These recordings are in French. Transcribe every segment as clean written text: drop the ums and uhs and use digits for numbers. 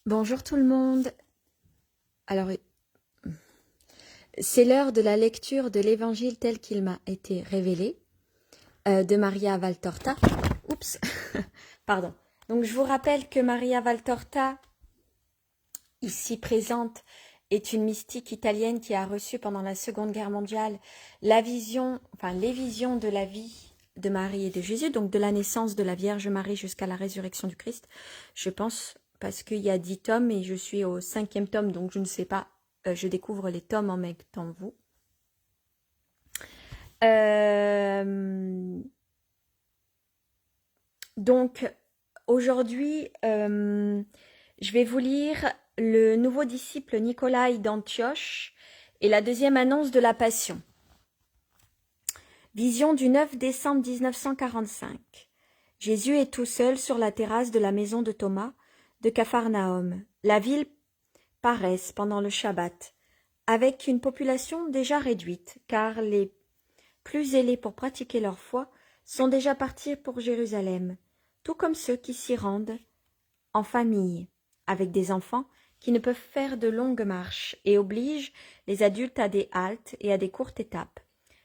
Bonjour tout le monde. Alors, c'est l'heure de la lecture de l'Évangile tel qu'il m'a été révélé de Maria Valtorta. Oups, pardon. Donc, je vous rappelle que Maria Valtorta, ici présente, est une mystique italienne qui a reçu pendant la Seconde Guerre mondiale les visions de la vie de Marie et de Jésus, donc de la naissance de la Vierge Marie jusqu'à la résurrection du Christ. Je pense, parce qu'il y a 10 tomes et je suis au 5e tome, donc je ne sais pas, je découvre les tomes en même temps que vous. Donc, aujourd'hui, je vais vous lire le nouveau disciple Nicolas d'Antioche et la deuxième annonce de la Passion. Vision du 9 décembre 1945. Jésus est tout seul sur la terrasse de la maison de Thomas de Capharnaüm. La ville paraisse pendant le Shabbat, avec une population déjà réduite, car les plus zélés pour pratiquer leur foi sont déjà partis pour Jérusalem, tout comme ceux qui s'y rendent en famille, avec des enfants qui ne peuvent faire de longues marches et obligent les adultes à des haltes et à des courtes étapes.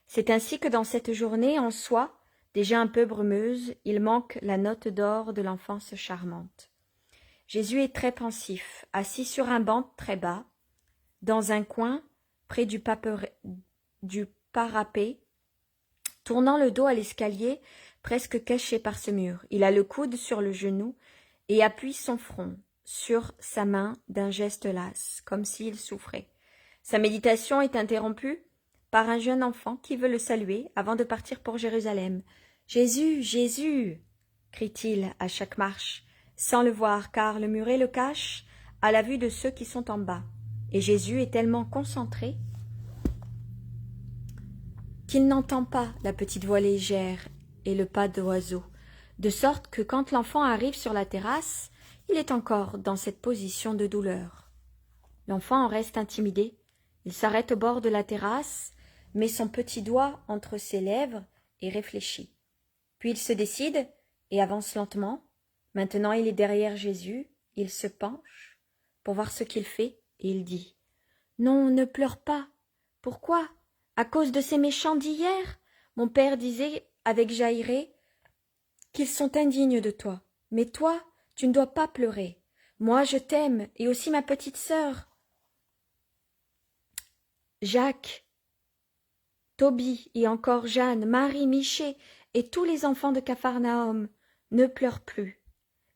C'est ainsi que dans cette journée en soi, déjà un peu brumeuse, il manque la note d'or de l'enfance charmante. Jésus est très pensif, assis sur un banc très bas, dans un coin, près du parapet, tournant le dos à l'escalier, presque caché par ce mur. Il a le coude sur le genou et appuie son front sur sa main d'un geste las, comme s'il souffrait. Sa méditation est interrompue par un jeune enfant qui veut le saluer avant de partir pour Jérusalem. « Jésus, Jésus !» crie-t-il à chaque marche, sans le voir, car le muret le cache à la vue de ceux qui sont en bas. Et Jésus est tellement concentré qu'il n'entend pas la petite voix légère et le pas d'oiseau, de sorte que quand l'enfant arrive sur la terrasse, il est encore dans cette position de douleur. L'enfant en reste intimidé. Il s'arrête au bord de la terrasse, met son petit doigt entre ses lèvres et réfléchit. Puis il se décide et avance lentement. Maintenant il est derrière Jésus, il se penche pour voir ce qu'il fait et il dit « Non, ne pleure pas. Pourquoi ? À cause de ces méchants d'hier ? Mon père disait avec Jaïré qu'ils sont indignes de toi. Mais toi, tu ne dois pas pleurer. Moi, je t'aime, et aussi ma petite sœur. Jacques, Tobie et encore Jeanne, Marie, Michée et tous les enfants de Capharnaüm ne pleurent plus.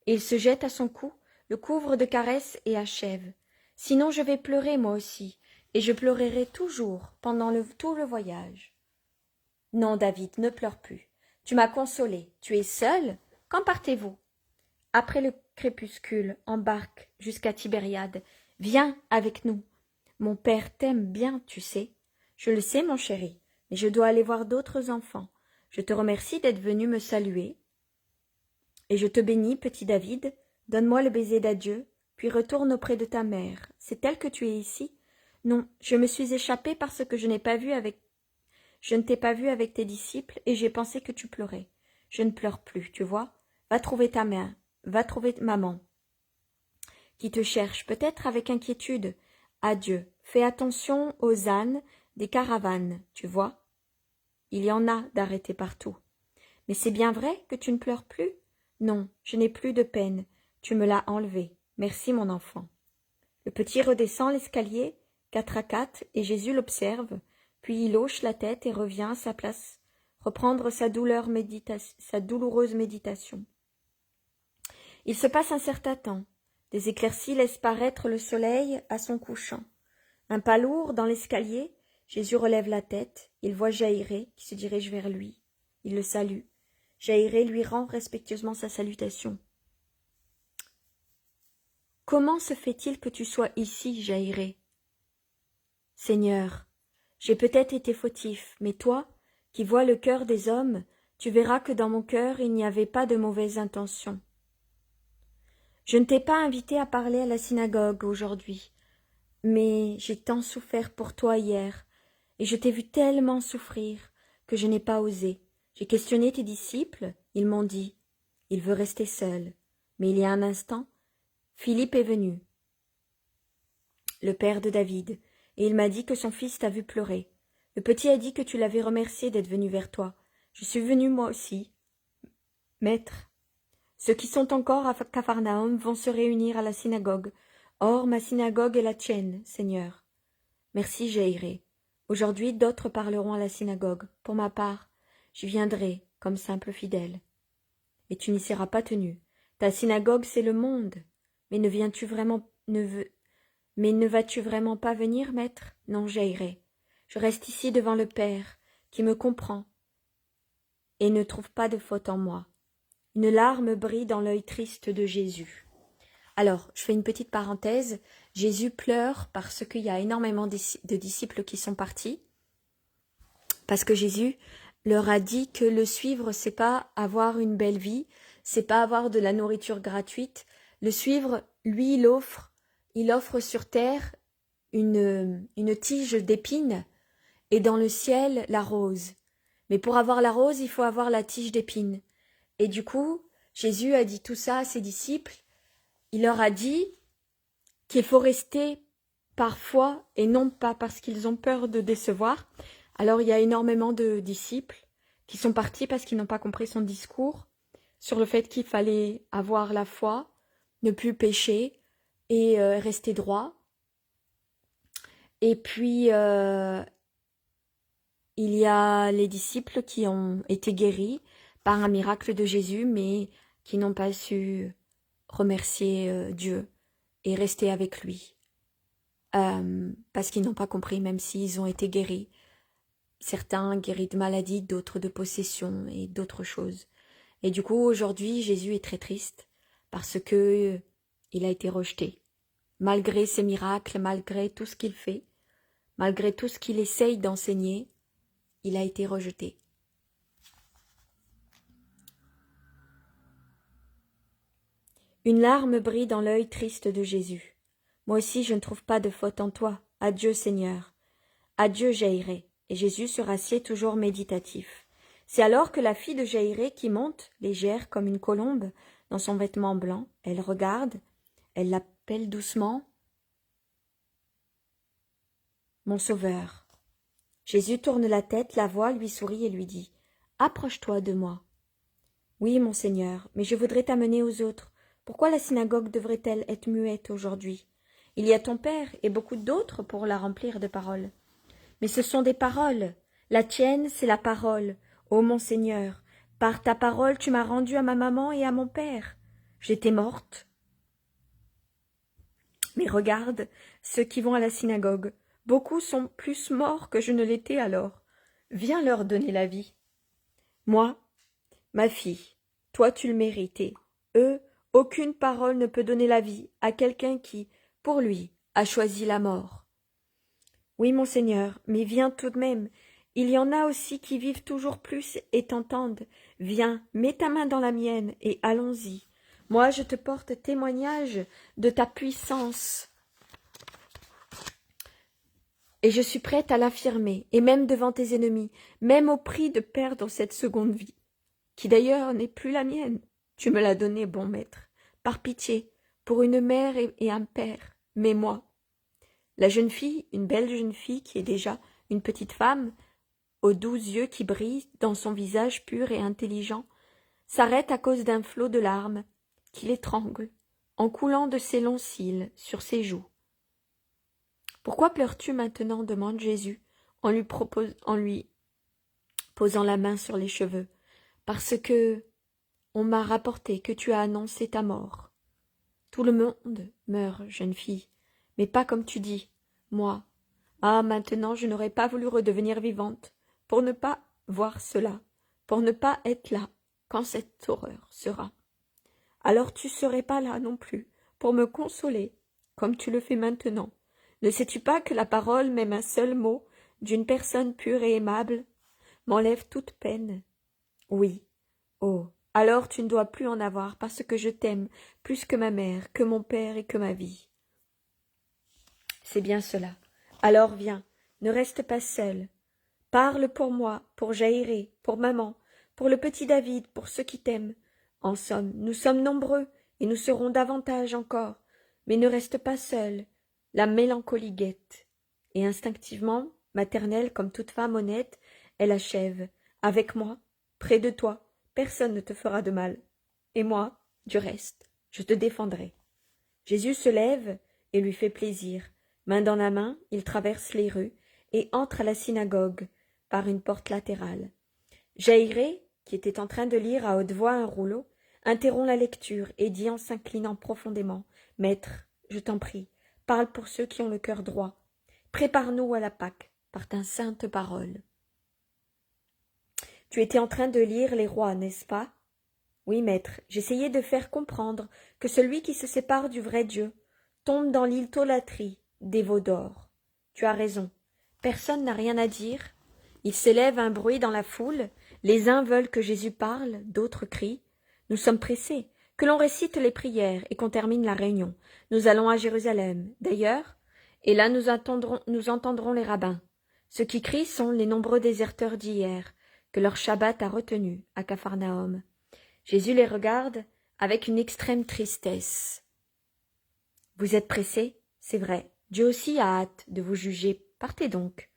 Et il se jette à son cou, le couvre de caresses et achève. Sinon je vais pleurer moi aussi, et je pleurerai toujours pendant tout le voyage. Non, David, ne pleure plus. Tu m'as consolé. Tu es seul ? Quand partez-vous ? Après le crépuscule, embarque jusqu'à Tibériade. Viens avec nous. Mon père t'aime bien, tu sais. Je le sais, mon chéri, mais je dois aller voir d'autres enfants. Je te remercie d'être venu me saluer. Et je te bénis, petit David. Donne-moi le baiser d'adieu, puis retourne auprès de ta mère. C'est elle que tu es ici ? Non, je me suis échappée parce que je ne t'ai pas vu avec tes disciples et j'ai pensé que tu pleurais. Je ne pleure plus, tu vois. Va trouver ta mère, va trouver maman, qui te cherche, peut-être avec inquiétude. Adieu. Fais attention aux ânes des caravanes, tu vois. Il y en a d'arrêtés partout. Mais c'est bien vrai que tu ne pleures plus ? Non, je n'ai plus de peine. Tu me l'as enlevé. Merci, mon enfant. Le petit redescend l'escalier, 4 à 4, et Jésus l'observe, puis il hoche la tête et revient à sa place, reprendre sa douloureuse méditation. Il se passe un certain temps. Des éclaircies laissent paraître le soleil à son couchant. Un pas lourd dans l'escalier, Jésus relève la tête, il voit Jaïré qui se dirige vers lui. Il le salue. Jaïré lui rend respectueusement sa salutation. « Comment se fait-il que tu sois ici, Jaïré ? Seigneur, j'ai peut-être été fautif, mais toi, qui vois le cœur des hommes, tu verras que dans mon cœur il n'y avait pas de mauvaises intentions. Je ne t'ai pas invité à parler à la synagogue aujourd'hui, mais j'ai tant souffert pour toi hier, et je t'ai vu tellement souffrir que je n'ai pas osé. J'ai questionné tes disciples, ils m'ont dit, il veut rester seul. Mais il y a un instant, Philippe est venu, le père de David, et il m'a dit que son fils t'a vu pleurer. Le petit a dit que tu l'avais remercié d'être venu vers toi. Je suis venu moi aussi. Maître, ceux qui sont encore à Capharnaüm vont se réunir à la synagogue. Or, ma synagogue est la tienne, Seigneur. Merci, j'irai. Aujourd'hui, d'autres parleront à la synagogue. Pour ma part, j'y viendrai comme simple fidèle. Et tu n'y seras pas tenu. Ta synagogue, c'est le monde. Mais ne vas-tu vraiment pas venir, maître? Non, j'irai. Je reste ici devant le Père, qui me comprend et ne trouve pas de faute en moi. Une larme brille dans l'œil triste de Jésus. Alors, je fais une petite parenthèse. Jésus pleure parce qu'il y a énormément de disciples qui sont partis. Parce que Jésus leur a dit que le suivre, c'est pas avoir une belle vie, c'est pas avoir de la nourriture gratuite. Le suivre, lui, il offre sur terre une tige d'épines et dans le ciel la rose. Mais pour avoir la rose, il faut avoir la tige d'épines. Et du coup, Jésus a dit tout ça à ses disciples. Il leur a dit qu'il faut rester par foi et non pas parce qu'ils ont peur de décevoir. Alors il y a énormément de disciples qui sont partis parce qu'ils n'ont pas compris son discours sur le fait qu'il fallait avoir la foi, ne plus pécher et rester droit. Et puis il y a les disciples qui ont été guéris par un miracle de Jésus, mais qui n'ont pas su remercier Dieu et rester avec lui. Parce qu'ils n'ont pas compris, même s'ils ont été guéris. Certains guéris de maladies, d'autres de possession et d'autres choses. Et du coup, aujourd'hui, Jésus est très triste parce que il a été rejeté. Malgré ses miracles, malgré tout ce qu'il fait, malgré tout ce qu'il essaye d'enseigner, il a été rejeté. Une larme brille dans l'œil triste de Jésus. Moi aussi, je ne trouve pas de faute en toi. Adieu, Seigneur. Adieu, Jaïré. Et Jésus se rassied toujours méditatif. C'est alors que la fille de Jaïré qui monte, légère comme une colombe, dans son vêtement blanc, elle regarde, elle l'appelle doucement « Mon sauveur ». Jésus tourne la tête, la voit, lui sourit et lui dit « Approche-toi de moi ». « Oui, mon Seigneur, mais je voudrais t'amener aux autres. Pourquoi la synagogue devrait-elle être muette aujourd'hui? Il y a ton Père et beaucoup d'autres pour la remplir de paroles. Mais ce sont des paroles. La tienne, c'est la parole. Ô mon Seigneur, par ta parole, tu m'as rendu à ma maman et à mon père. J'étais morte. Mais regarde ceux qui vont à la synagogue. Beaucoup sont plus morts que je ne l'étais alors. Viens leur donner la vie. Moi, ma fille, toi tu le méritais. Eux, aucune parole ne peut donner la vie à quelqu'un qui, pour lui, a choisi la mort. Oui, mon Seigneur, mais viens tout de même. Il y en a aussi qui vivent toujours plus et t'entendent. Viens, mets ta main dans la mienne et allons-y. Moi, je te porte témoignage de ta puissance. Et je suis prête à l'affirmer, et même devant tes ennemis, même au prix de perdre cette seconde vie, qui d'ailleurs n'est plus la mienne. Tu me l'as donnée, bon maître, par pitié, pour une mère et un père, mais moi. La jeune fille, une belle jeune fille qui est déjà une petite femme, aux doux yeux qui brillent dans son visage pur et intelligent, s'arrête à cause d'un flot de larmes qui l'étrangle, en coulant de ses longs cils sur ses joues. « Pourquoi pleures-tu maintenant » demande Jésus, en lui posant la main sur les cheveux. « Parce que on m'a rapporté que tu as annoncé ta mort. » Tout le monde meurt, jeune fille, mais pas comme tu dis, moi. Ah, maintenant je n'aurais pas voulu redevenir vivante, pour ne pas voir cela, pour ne pas être là, quand cette horreur sera. Alors tu serais pas là non plus, pour me consoler, comme tu le fais maintenant. Ne sais-tu pas que la parole, même un seul mot, d'une personne pure et aimable, m'enlève toute peine? Oui. Oh, alors tu ne dois plus en avoir, parce que je t'aime plus que ma mère, que mon père et que ma vie. C'est bien cela. Alors viens, ne reste pas seul. Parle pour moi, pour Jaïré, pour maman, pour le petit David, pour ceux qui t'aiment. En somme, nous sommes nombreux, et nous serons davantage encore. Mais ne reste pas seul. la mélancolie guette, et instinctivement, maternelle comme toute femme honnête, elle achève. Avec moi, près de toi, personne ne te fera de mal. Et moi, du reste, je te défendrai. Jésus se lève et lui fait plaisir. Main dans la main, il traverse les rues et entre à la synagogue par une porte latérale. Jaïré, qui était en train de lire à haute voix un rouleau, interrompt la lecture et dit en s'inclinant profondément « Maître, je t'en prie, parle pour ceux qui ont le cœur droit. Prépare-nous à la Pâque par ta sainte parole. » Tu étais en train de lire les rois, n'est-ce pas? Oui, maître, j'essayais de faire comprendre que celui qui se sépare du vrai Dieu tombe dans l'idolâtrie des veaux d'or. Tu as raison. Personne n'a rien à dire. Il s'élève un bruit dans la foule. Les uns veulent que Jésus parle, d'autres crient. Nous sommes pressés, que l'on récite les prières et qu'on termine la réunion. Nous allons à Jérusalem, d'ailleurs, et là nous entendrons les rabbins. Ceux qui crient sont les nombreux déserteurs d'hier, que leur Shabbat a retenus à Capharnaüm. Jésus les regarde avec une extrême tristesse. Vous êtes pressés, c'est vrai. Dieu aussi a hâte de vous juger. Partez donc.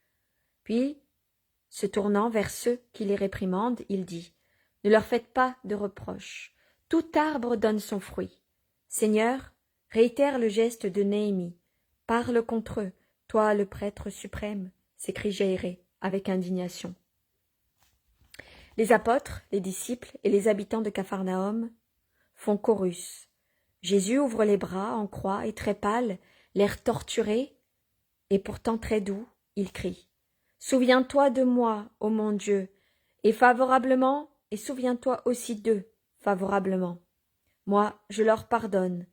Puis, se tournant vers ceux qui les réprimandent, il dit « Ne leur faites pas de reproches. Tout arbre donne son fruit. Seigneur, réitère le geste de Néhémie. Parle contre eux, toi le prêtre suprême, s'écrie Jaïré avec indignation. Les apôtres, les disciples et les habitants de Capharnaüm font chorus. Jésus ouvre les bras en croix et très pâle, l'air torturé, et pourtant très doux, il crie. Souviens-toi de moi, ô mon Dieu, et favorablement, et souviens-toi aussi d'eux, favorablement. Moi, je leur pardonne.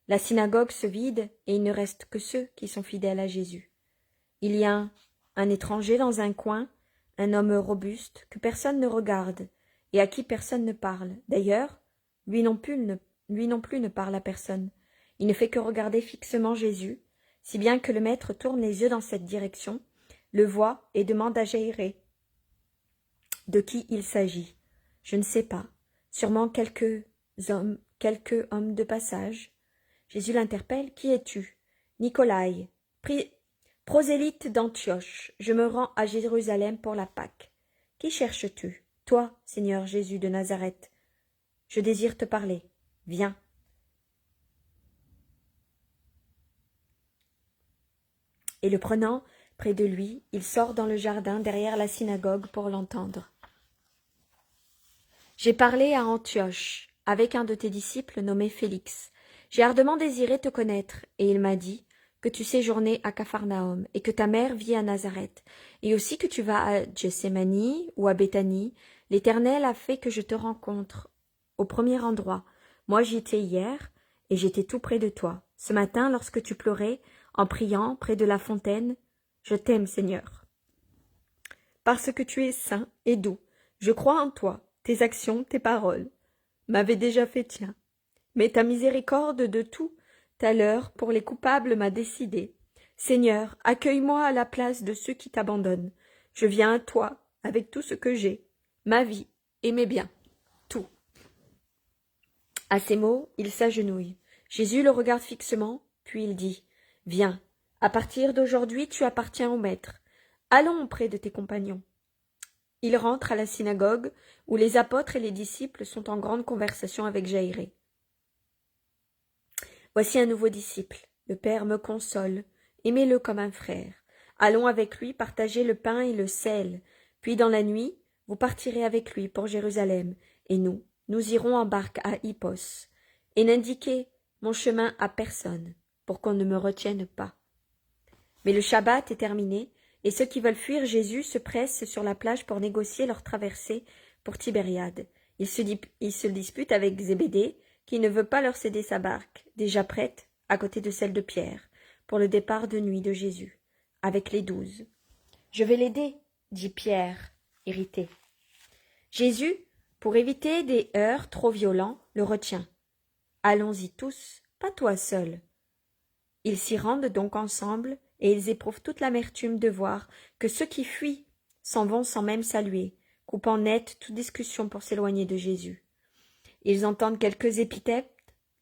La synagogue se vide, et il ne reste que ceux qui sont fidèles à Jésus. Il y a un étranger dans un coin, un homme robuste, que personne ne regarde, et à qui personne ne parle. D'ailleurs, lui non plus ne parle à personne. Il ne fait que regarder fixement Jésus, si bien que le maître tourne les yeux dans cette direction, le voit et demande à Jaïré de qui il s'agit. Je ne sais pas. Sûrement quelques hommes de passage. Jésus l'interpelle. Qui es-tu? Nicolaï, prosélyte d'Antioche. Je me rends à Jérusalem pour la Pâque. Qui cherches-tu? Toi, Seigneur Jésus de Nazareth. Je désire te parler. Viens. Et le prenant près de lui, il sort dans le jardin derrière la synagogue pour l'entendre. J'ai parlé à Antioche avec un de tes disciples nommé Félix. J'ai ardemment désiré te connaître, et il m'a dit que tu séjournais à Capharnaüm et que ta mère vit à Nazareth, et aussi que tu vas à Gethsémani ou à Béthanie. L'Éternel a fait que je te rencontre au premier endroit. Moi j'y étais hier, et j'étais tout près de toi. Ce matin, lorsque tu pleurais, en priant près de la fontaine, je t'aime, Seigneur. Parce que tu es saint et doux, je crois en toi, tes actions, tes paroles m'avaient déjà fait tien. Mais ta miséricorde de tout à l'heure pour les coupables m'a décidé. Seigneur, accueille-moi à la place de ceux qui t'abandonnent. Je viens à toi avec tout ce que j'ai, ma vie et mes biens, tout. À ces mots, il s'agenouille. Jésus le regarde fixement, puis il dit « Viens, à partir d'aujourd'hui tu appartiens au Maître. Allons auprès de tes compagnons. » Il rentre à la synagogue, où les apôtres et les disciples sont en grande conversation avec Jaïré. Voici un nouveau disciple. Le Père me console. Aimez-le comme un frère. Allons avec lui partager le pain et le sel. Puis dans la nuit, vous partirez avec lui pour Jérusalem. Et nous irons en barque à Hippos. Et n'indiquez mon chemin à personne, pour qu'on ne me retienne pas. Mais le Shabbat est terminé, et ceux qui veulent fuir Jésus se pressent sur la plage pour négocier leur traversée pour Tibériade. Ils se disputent avec Zébédée, qui ne veut pas leur céder sa barque, déjà prête, à côté de celle de Pierre, pour le départ de nuit de Jésus, avec les 12. « Je vais l'aider, dit Pierre, irrité. Jésus, pour éviter des heurts trop violents, le retient. « Allons-y tous, pas toi seul. » Ils s'y rendent donc ensemble, et ils éprouvent toute l'amertume de voir que ceux qui fuient s'en vont sans même saluer, coupant net toute discussion pour s'éloigner de Jésus. Ils entendent quelques épithètes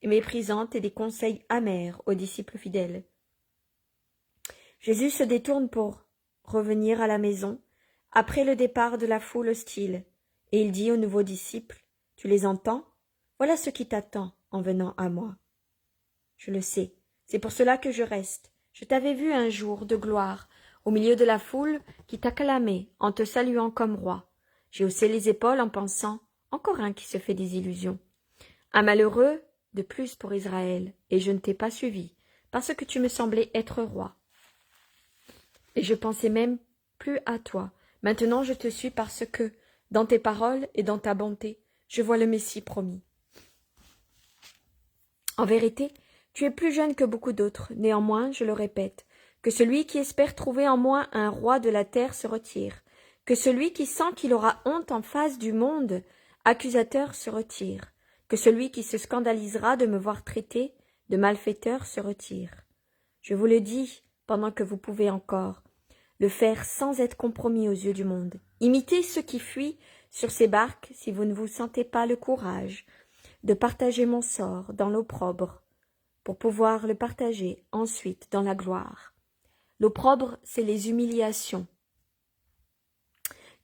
méprisantes et des conseils amers aux disciples fidèles. Jésus se détourne pour revenir à la maison, après le départ de la foule hostile, et il dit aux nouveaux disciples, « Tu les entends? Voilà ce qui t'attend en venant à moi. » Je le sais, c'est pour cela que je reste. Je t'avais vu un jour de gloire, au milieu de la foule qui t'acclamait en te saluant comme roi. J'ai haussé les épaules en pensant, encore un qui se fait des illusions. Un malheureux de plus pour Israël, et je ne t'ai pas suivi, parce que tu me semblais être roi. Et je pensais même plus à toi. Maintenant je te suis parce que, dans tes paroles et dans ta bonté, je vois le Messie promis. En vérité, tu es plus jeune que beaucoup d'autres, néanmoins, je le répète, que celui qui espère trouver en moi un roi de la terre se retire, que celui qui sent qu'il aura honte en face du monde, accusateur se retire, que celui qui se scandalisera de me voir traité de malfaiteur se retire. Je vous le dis, pendant que vous pouvez encore, le faire sans être compromis aux yeux du monde. Imitez ceux qui fuient sur ces barques si vous ne vous sentez pas le courage de partager mon sort dans l'opprobre, pour pouvoir le partager ensuite dans la gloire. L'opprobre, c'est les humiliations.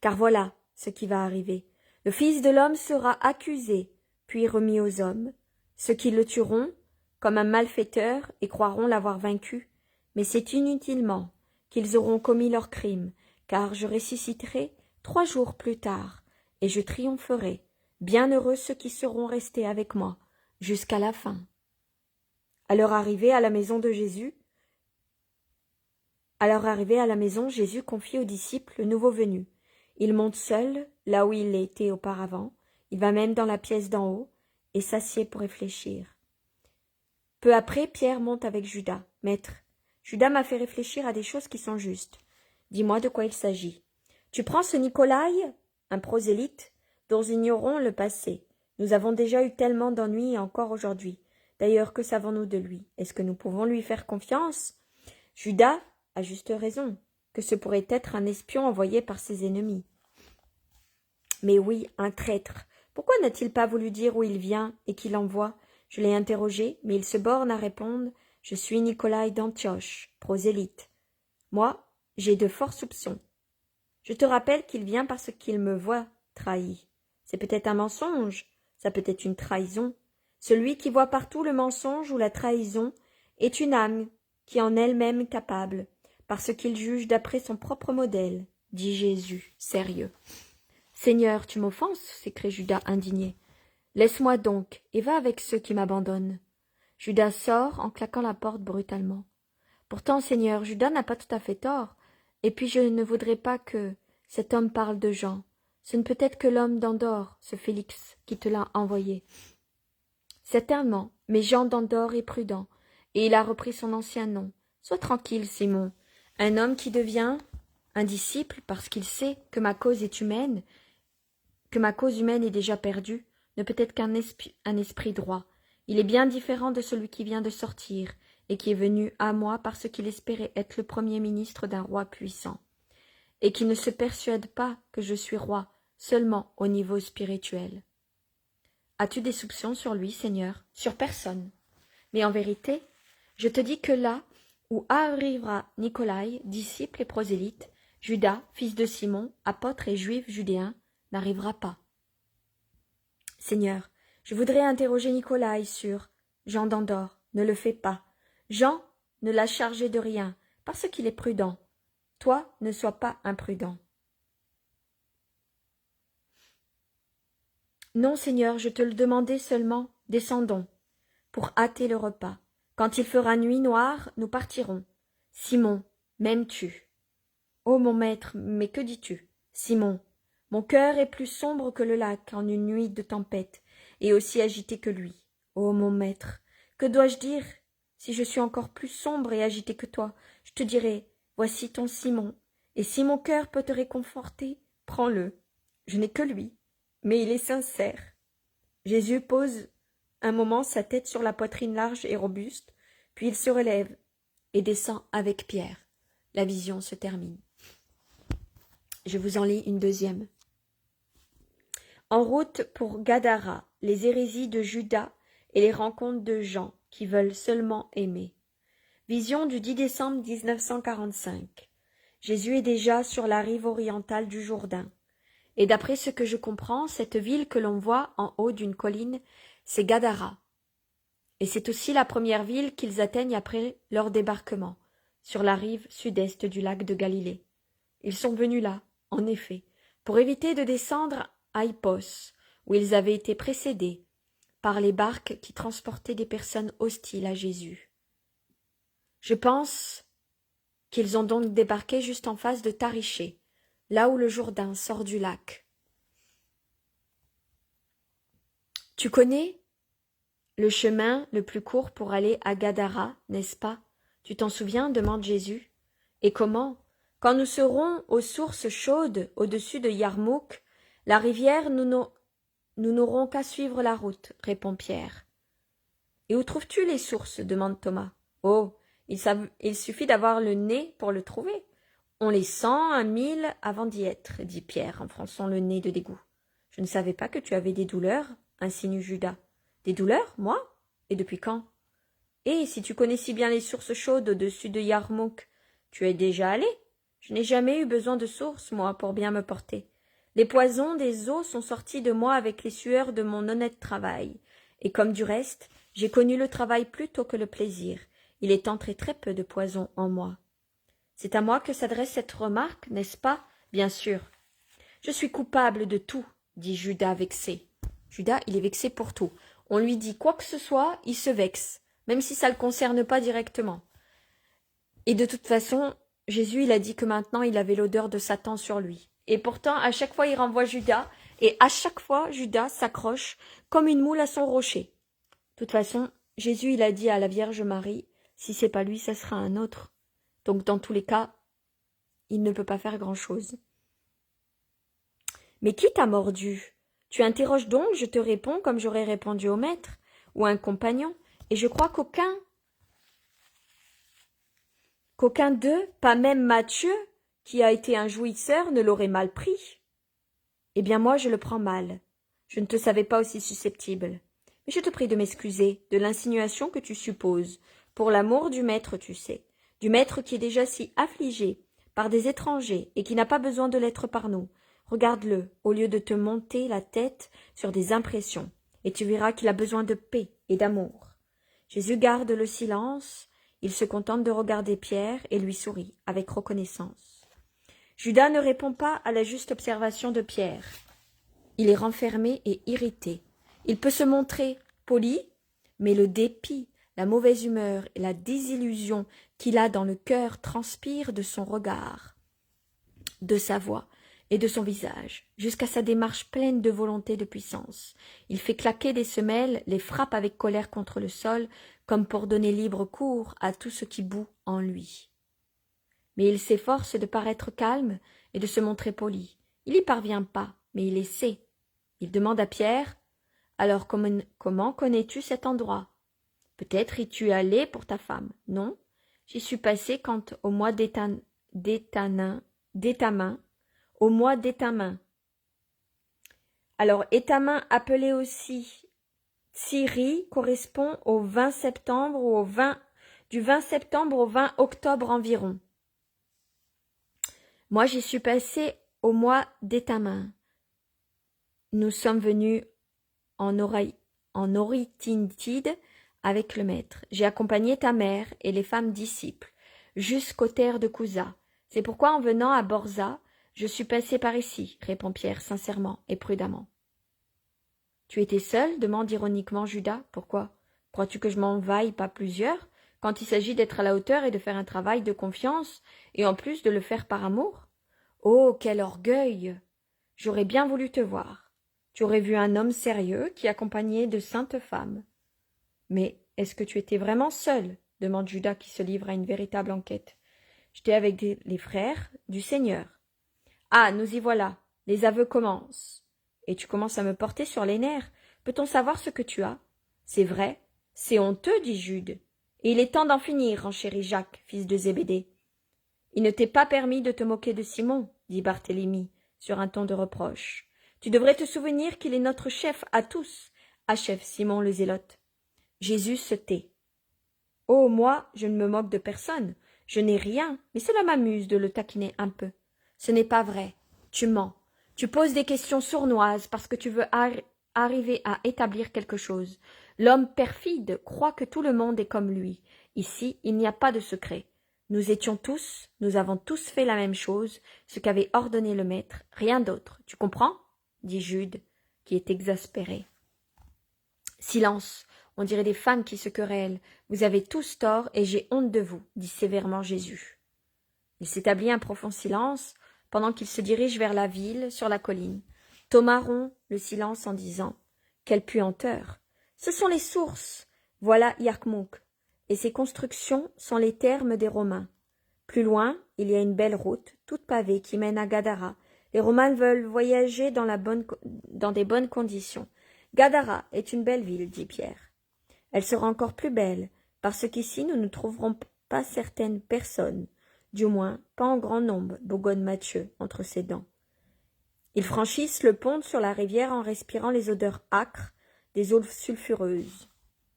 Car voilà ce qui va arriver. Le Fils de l'homme sera accusé, puis remis aux hommes. Ceux qui le tueront, comme un malfaiteur, et croiront l'avoir vaincu. Mais c'est inutilement qu'ils auront commis leur crime, car je ressusciterai 3 jours plus tard, et je triompherai. Bienheureux ceux qui seront restés avec moi jusqu'à la fin. À leur arrivée à la maison, Jésus confie aux disciples le nouveau venu. Il monte seul, là où il était auparavant, il va même dans la pièce d'en haut, et s'assied pour réfléchir. Peu après, Pierre monte avec Judas. « Maître, Judas m'a fait réfléchir à des choses qui sont justes. Dis-moi de quoi il s'agit. Tu prends ce Nicolas, un prosélyte, dont ignorons le passé. Nous avons déjà eu tellement d'ennuis encore aujourd'hui. D'ailleurs, que savons-nous de lui? Est-ce que nous pouvons lui faire confiance? Judas a juste raison, que ce pourrait être un espion envoyé par ses ennemis. Mais oui, un traître. Pourquoi n'a-t-il pas voulu dire où il vient et qui l'envoie? Je l'ai interrogé, mais il se borne à répondre « Je suis Nicolas d'Antioche, prosélyte. Moi, j'ai de forts soupçons. Je te rappelle qu'il vient parce qu'il me voit trahi. C'est peut-être un mensonge, ça peut être une trahison. Celui qui voit partout le mensonge ou la trahison est une âme qui en elle-même capable, parce qu'il juge d'après son propre modèle, dit Jésus, sérieux. Seigneur, tu m'offenses, s'écrie Judas indigné. Laisse-moi donc, et va avec ceux qui m'abandonnent. Judas sort en claquant la porte brutalement. Pourtant, Seigneur, Judas n'a pas tout à fait tort, et puis je ne voudrais pas que cet homme parle de Jean. Ce ne peut être que l'homme d'Andorre, ce Félix, qui te l'a envoyé. Certainement, mais Jean d'Andorre est prudent, et il a repris son ancien nom. Sois tranquille, Simon. Un homme qui devient un disciple parce qu'il sait que ma cause est humaine, que ma cause humaine est déjà perdue, ne peut être qu'un esprit droit. Il est bien différent de celui qui vient de sortir, et qui est venu à moi parce qu'il espérait être le premier ministre d'un roi puissant, et qui ne se persuade pas que je suis roi seulement au niveau spirituel. As-tu des soupçons sur lui, Seigneur? Sur personne. Mais en vérité, je te dis que là où arrivera Nicolas, disciple et prosélyte, Judas, fils de Simon, apôtre et juif judéen, n'arrivera pas. Seigneur, je voudrais interroger Nicolas sur Jean d'Andorre. Ne le fais pas. Jean ne l'a chargé de rien, parce qu'il est prudent. Toi, ne sois pas imprudent. Non, Seigneur, je te le demandais seulement. Descendons, pour hâter le repas. Quand il fera nuit noire, nous partirons. Simon, m'aimes-tu? Ô mon maître, mais que dis-tu? Simon, mon cœur est plus sombre que le lac en une nuit de tempête, et aussi agité que lui. Ô mon maître, que dois-je dire? Si je suis encore plus sombre et agité que toi, je te dirai, voici ton Simon, et si mon cœur peut te réconforter, prends-le. Je n'ai que lui, mais il est sincère. Jésus pose un moment sa tête sur la poitrine large et robuste, puis il se relève et descend avec Pierre. La vision se termine. Je vous en lis une deuxième. En route pour Gadara, les hérésies de Judas et les rencontres de gens qui veulent seulement aimer. Vision du 10 décembre 1945. Jésus est déjà sur la rive orientale du Jourdain. Et d'après ce que je comprends, cette ville que l'on voit en haut d'une colline, c'est Gadara. Et c'est aussi la première ville qu'ils atteignent après leur débarquement, sur la rive sud-est du lac de Galilée. Ils sont venus là, en effet, pour éviter de descendre à Hippos, où ils avaient été précédés par les barques qui transportaient des personnes hostiles à Jésus. Je pense qu'ils ont donc débarqué juste en face de Tariché, là où le Jourdain sort du lac. Tu connais le chemin le plus court pour aller à Gadara, n'est-ce pas? Tu t'en souviens? Demande Jésus. Et comment? Quand nous serons aux sources chaudes au-dessus de Yarmouk, la rivière, nous n'aurons qu'à suivre la route, répond Pierre. Et où trouves-tu les sources? Demande Thomas. Oh, il suffit d'avoir le nez pour le trouver. On les sent 1000 avant d'y être, dit Pierre en fronçant le nez de dégoût. Je ne savais pas que tu avais des douleurs, insinue Judas. Des douleurs, moi? Et depuis quand? Et si tu connais si bien les sources chaudes au-dessus de Yarmouk, tu es déjà allé? Je n'ai jamais eu besoin de source, moi, pour bien me porter. Les poisons des eaux sont sortis de moi avec les sueurs de mon honnête travail. Et comme du reste, j'ai connu le travail plus tôt que le plaisir. Il est entré très peu de poison en moi. C'est à moi que s'adresse cette remarque, n'est-ce pas? Bien sûr. Je suis coupable de tout, dit Judas vexé. Judas, il est vexé pour tout. On lui dit quoi que ce soit, il se vexe, même si ça ne le concerne pas directement. Et de toute façon, Jésus, il a dit que maintenant il avait l'odeur de Satan sur lui. Et pourtant, à chaque fois, il renvoie Judas, et à chaque fois, Judas s'accroche comme une moule à son rocher. De toute façon, Jésus, il a dit à la Vierge Marie, si c'est pas lui, ça sera un autre. Donc, dans tous les cas, il ne peut pas faire grand-chose. Mais qui t'a mordu? Tu interroges donc, je te réponds comme j'aurais répondu au maître, ou à un compagnon, et je crois qu'aucun d'eux, pas même Matthieu, qui a été un jouisseur, ne l'aurait mal pris. Eh bien moi, je le prends mal. Je ne te savais pas aussi susceptible. Mais je te prie de m'excuser de l'insinuation que tu supposes, pour l'amour du maître, tu sais, du maître qui est déjà si affligé par des étrangers et qui n'a pas besoin de l'être par nous. Regarde-le, au lieu de te monter la tête sur des impressions, et tu verras qu'il a besoin de paix et d'amour. Jésus garde le silence, il se contente de regarder Pierre et lui sourit avec reconnaissance. Judas ne répond pas à la juste observation de Pierre. Il est renfermé et irrité. Il peut se montrer poli, mais le dépit, la mauvaise humeur et la désillusion qu'il a dans le cœur transpirent de son regard, de sa voix et de son visage, jusqu'à sa démarche pleine de volonté de puissance. Il fait claquer des semelles, les frappe avec colère contre le sol, comme pour donner libre cours à tout ce qui bout en lui. Mais il s'efforce de paraître calme et de se montrer poli. Il n'y parvient pas, mais il essaie. Il demande à Pierre, « Alors comment connais-tu cet endroit? Peut-être y-tu allé pour ta femme? Non, j'y suis passé quand au mois d'étamin, au mois d'étamin. Alors, étamin appelé aussi Syrie correspond au 20 septembre ou du 20 septembre au 20 octobre environ. Moi, j'y suis passé au mois d'étamin. Nous sommes venus en Oritintide avec le maître. J'ai accompagné ta mère et les femmes disciples jusqu'aux terres de Couza. C'est pourquoi en venant à Borza, je suis passé par ici, répond Pierre sincèrement et prudemment. Tu étais seul? Demande ironiquement Judas. Pourquoi? Crois-tu que je m'en vaille pas plusieurs, quand il s'agit d'être à la hauteur et de faire un travail de confiance, et en plus de le faire par amour? Oh, quel orgueil! J'aurais bien voulu te voir. Tu aurais vu un homme sérieux qui accompagnait de saintes femmes. Mais est-ce que tu étais vraiment seul? Demande Judas qui se livre à une véritable enquête. J'étais avec les frères du Seigneur. Ah, nous y voilà. Les aveux commencent. Et tu commences à me porter sur les nerfs. Peut-on savoir ce que tu as? C'est vrai, c'est honteux, dit Jude. Et il est temps d'en finir, renchérit Jacques, fils de Zébédée. Il ne t'est pas permis de te moquer de Simon, dit Barthélemy, sur un ton de reproche. Tu devrais te souvenir qu'il est notre chef à tous, achève Simon le Zélote. Jésus se tait. Oh, moi, je ne me moque de personne. Je n'ai rien, mais cela m'amuse de le taquiner un peu. Ce n'est pas vrai. Tu mens. Tu poses des questions sournoises parce que tu veux arriver à établir quelque chose. L'homme perfide croit que tout le monde est comme lui. Ici, il n'y a pas de secret. Nous avons tous fait la même chose, ce qu'avait ordonné le maître, rien d'autre. Tu comprends? Dit Jude, qui est exaspéré. Silence, on dirait des femmes qui se querellent. Vous avez tous tort et j'ai honte de vous, dit sévèrement Jésus. Il s'établit un profond silence pendant qu'il se dirige vers la ville sur la colline. Thomas rompt le silence en disant « Quelle puanteur! Ce sont les sources! Voilà Yarmouk, et ses constructions sont les thermes des Romains. Plus loin, il y a une belle route, toute pavée, qui mène à Gadara. Les Romains veulent voyager dans des bonnes conditions. Gadara est une belle ville, dit Pierre. Elle sera encore plus belle, parce qu'ici nous ne trouverons pas certaines personnes, du moins pas en grand nombre, bougonna Mathieu entre ses dents. Ils franchissent le pont sur la rivière en respirant les odeurs âcres des eaux sulfureuses.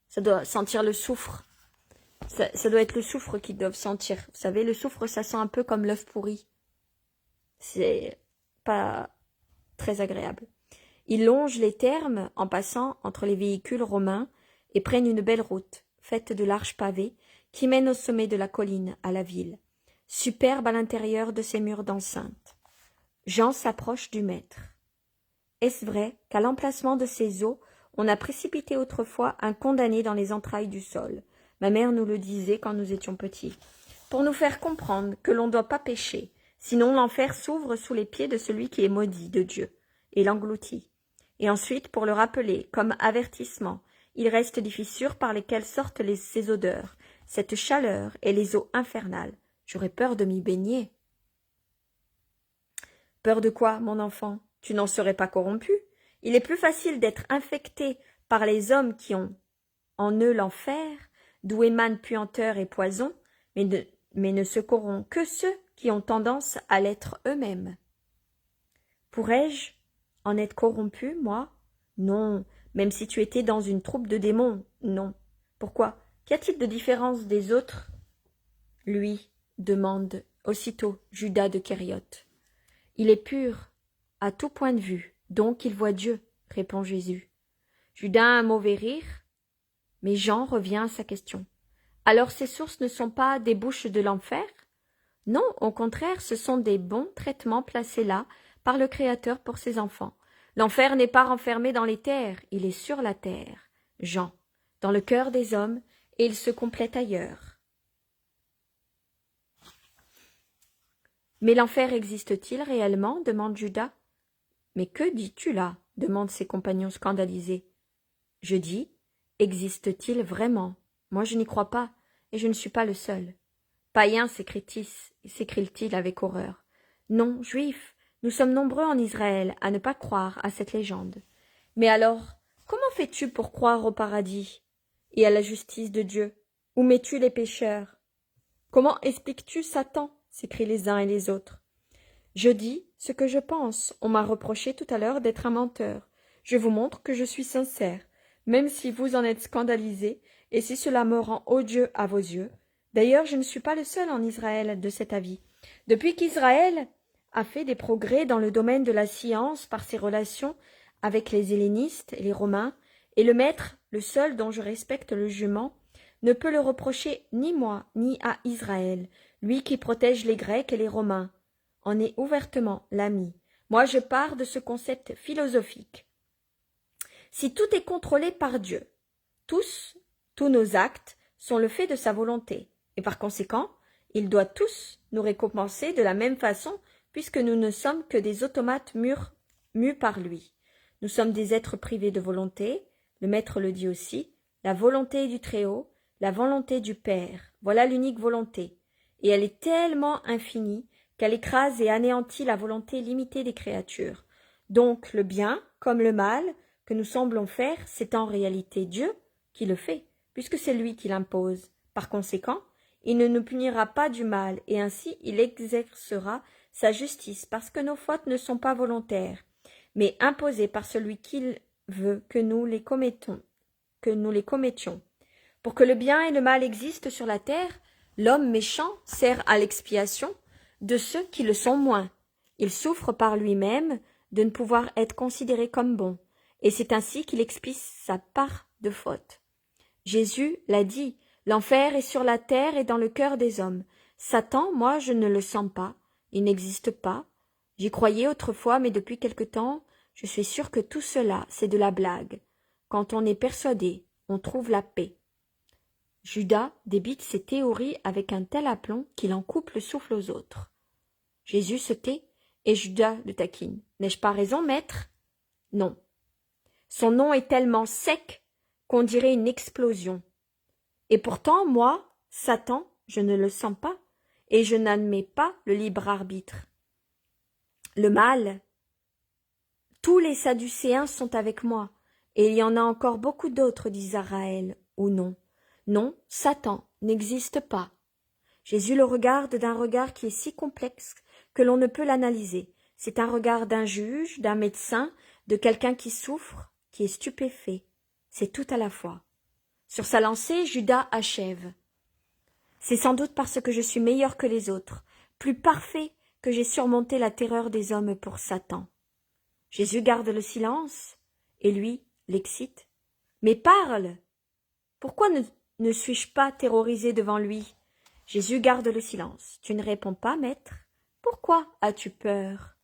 Ça doit sentir le soufre. Ça doit être le soufre qu'ils doivent sentir. Vous savez, le soufre, ça sent un peu comme l'œuf pourri. C'est pas très agréable. Ils longent les thermes en passant entre les véhicules romains et prennent une belle route, faite de larges pavés, qui mène au sommet de la colline, à la ville, superbe à l'intérieur de ses murs d'enceinte. Jean s'approche du maître. Est-ce vrai qu'à l'emplacement de ces eaux, on a précipité autrefois un condamné dans les entrailles du sol? Ma mère nous le disait quand nous étions petits, pour nous faire comprendre que l'on ne doit pas pécher, sinon l'enfer s'ouvre sous les pieds de celui qui est maudit de Dieu, et l'engloutit. Et ensuite, pour le rappeler, comme avertissement, il reste des fissures par lesquelles sortent ces odeurs, cette chaleur et les eaux infernales. J'aurais peur de m'y baigner. Peur de quoi, mon enfant? Tu n'en serais pas corrompu. Il est plus facile d'être infecté par les hommes qui ont en eux l'enfer, d'où émanent puanteur et poison, mais ne se corrompent que ceux qui ont tendance à l'être eux-mêmes. Pourrais-je en être corrompu, moi? Non, même si tu étais dans une troupe de démons, non. Pourquoi? Qu'y a-t-il de différence des autres? Lui, demande aussitôt Judas de Kériote. Il est pur, à tout point de vue, donc il voit Dieu, répond Jésus. Judas a un mauvais rire, mais Jean revient à sa question. Alors ces sources ne sont pas des bouches de l'enfer? Non, au contraire, ce sont des bons traitements placés là par le Créateur pour ses enfants. L'enfer n'est pas renfermé dans les terres, il est sur la terre. Jean, dans le cœur des hommes, et il se complète ailleurs. Mais l'enfer existe-t-il réellement? Demande Judas. Mais que dis-tu là? Demandent ses compagnons scandalisés. Je dis, existe-t-il vraiment? Moi je n'y crois pas, et je ne suis pas le seul. Païen, s'écrie-t-il avec horreur. Non, juifs, nous sommes nombreux en Israël à ne pas croire à cette légende. Mais alors, comment fais-tu pour croire au paradis et à la justice de Dieu? Où mets-tu les pécheurs? Comment expliques-tu Satan? S'écrient les uns et les autres. Je dis ce que je pense. On m'a reproché tout à l'heure d'être un menteur. Je vous montre que je suis sincère, même si vous en êtes scandalisés, et si cela me rend odieux à vos yeux. D'ailleurs, je ne suis pas le seul en Israël de cet avis. Depuis qu'Israël a fait des progrès dans le domaine de la science par ses relations avec les hellénistes et les Romains, et le maître, le seul dont je respecte le jugement, ne peut le reprocher ni moi ni à Israël, lui qui protège les Grecs et les Romains, en est ouvertement l'ami. Moi je pars de ce concept philosophique. Si tout est contrôlé par Dieu, tous nos actes sont le fait de sa volonté, et par conséquent, il doit tous nous récompenser de la même façon, puisque nous ne sommes que des automates mus par lui. Nous sommes des êtres privés de volonté, le maître le dit aussi, la volonté du Très-Haut, la volonté du Père, voilà l'unique volonté, et elle est tellement infinie qu'elle écrase et anéantit la volonté limitée des créatures. Donc le bien, comme le mal, que nous semblons faire, c'est en réalité Dieu qui le fait, puisque c'est lui qui l'impose. Par conséquent, il ne nous punira pas du mal, et ainsi il exercera sa justice, parce que nos fautes ne sont pas volontaires, mais imposées par celui qu'il veut que nous les commettions. Pour que le bien et le mal existent sur la terre, l'homme méchant sert à l'expiation de ceux qui le sont moins. Il souffre par lui-même de ne pouvoir être considéré comme bon, et c'est ainsi qu'il expie sa part de faute. Jésus l'a dit, l'enfer est sur la terre et dans le cœur des hommes. Satan, moi, je ne le sens pas, il n'existe pas. J'y croyais autrefois, mais depuis quelque temps, je suis sûr que tout cela, c'est de la blague. Quand on est persuadé, on trouve la paix. Judas débite ses théories avec un tel aplomb qu'il en coupe le souffle aux autres. Jésus se tait, et Judas le taquine. N'ai-je pas raison, maître? Non. Son nom est tellement sec qu'on dirait une explosion. Et pourtant, moi, Satan, je ne le sens pas, et je n'admets pas le libre arbitre. Le mal, tous les Sadducéens sont avec moi, et il y en a encore beaucoup d'autres, dit Zaraël, ou non. Non, Satan n'existe pas. Jésus le regarde d'un regard qui est si complexe que l'on ne peut l'analyser. C'est un regard d'un juge, d'un médecin, de quelqu'un qui souffre, qui est stupéfait. C'est tout à la fois. Sur sa lancée, Judas achève. C'est sans doute parce que je suis meilleur que les autres, plus parfait que j'ai surmonté la terreur des hommes pour Satan. Jésus garde le silence, et lui l'excite. Mais parle! Pourquoi ne suis-je pas terrorisé devant lui? Jésus garde le silence. Tu ne réponds pas, maître? Pourquoi as-tu peur?